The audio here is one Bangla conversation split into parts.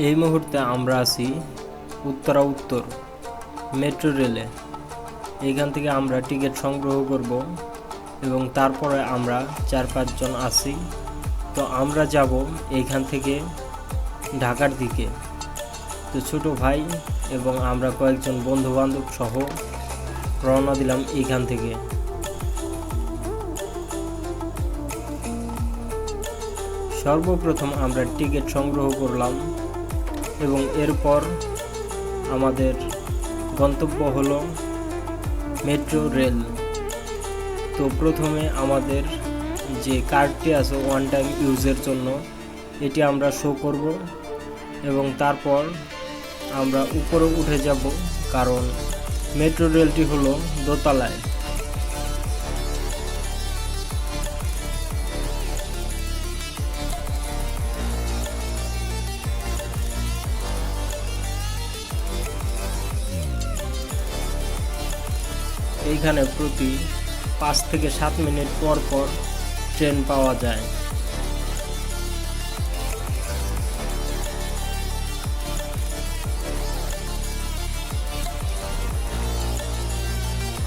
এই মুহূর্তে আমরা আছি উত্তরা উত্তর মেট্রো রেলে। এইখান থেকে আমরা টিকিট সংগ্রহ করব এবং তারপরে আমরা 4-5 জন আছি, তো আমরা যাব এইখান থেকে ঢাকার দিকে। তো ছোট ভাই এবং আমরা কয়েকজন বন্ধু বান্ধব সহ রওনা দিলাম এইখান থেকে। সর্বপ্রথম আমরা টিকিট সংগ্রহ করলাম এবং এরপর আমাদের গন্তব্য হলো মেট্রো রেল। তো প্রথমে আমাদের যে কার্ডটি আছে ওয়ান টাইম ইউজের জন্য, এটি আমরা শো করব এবং তারপর আমরা উপরে উঠে যাব, কারণ মেট্রো রেলটি হলো দোতলায়। এইখানে প্রতি 5 থেকে 7 মিনিট পর পর ট্রেন পাওয়া যায়।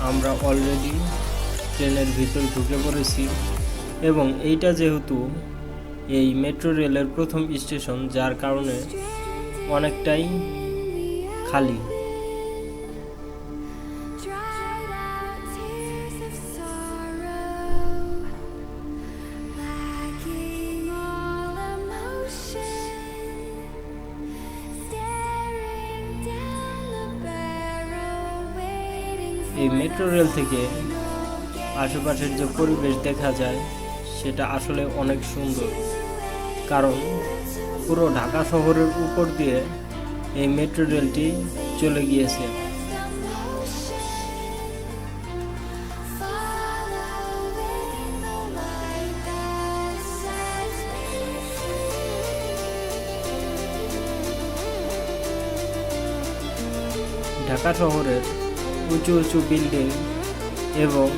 আমরা অলরেডি ট্রেনের ভিতর ঢুকে পড়েছি এবং এইটা যেহেতু এই মেট্রো রেলের প্রথম স্টেশন, যার কারণে অনেকটাই খালি। এই মেট্রো রেল থেকে আশেপাশের যে পরিবেশ দেখা যায় সেটা আসলে অনেক সুন্দর, কারণ পুরো ঢাকা শহরের উপর দিয়ে এই মেট্রো রেলটি চলে গিয়েছে। ঢাকা শহরের উঁচু উঁচু বিল্ডিং এবং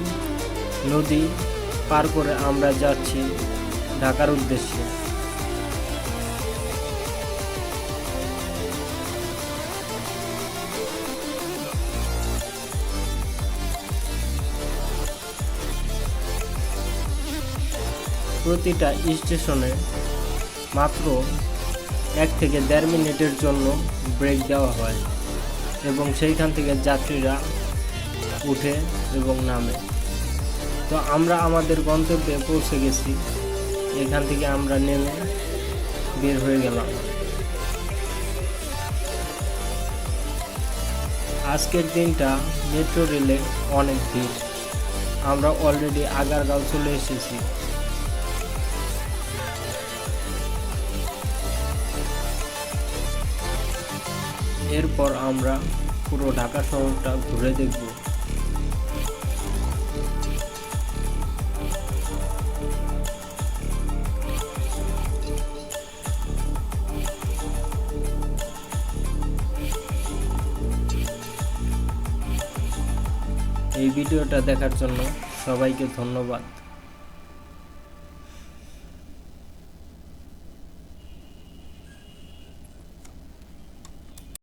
নদী পার করে আমরা যাচ্ছি ঢাকার উদ্দেশ্যে। প্রতিটা স্টেশনে মাত্র 1 থেকে 1.5 মিনিটের জন্য ব্রেক দেওয়া হয় এবং সেইখান থেকে যাত্রীরা উঠে এবং নামে। তো আমরা আমাদের গন্তব্যে পৌঁছে গেছি। এখান থেকে আমরা নেমে বের হয়ে গেলাম। আজকের দিনটা মেট্রো রেলে অনেক ভিড়। আমরা অলরেডি আগারগাঁও চলে এসেছি। এরপর আমরা পুরো ঢাকা শহরটা ঘুরে দেখব। এই ভিডিওটা দেখার জন্য সবাইকে ধন্যবাদ।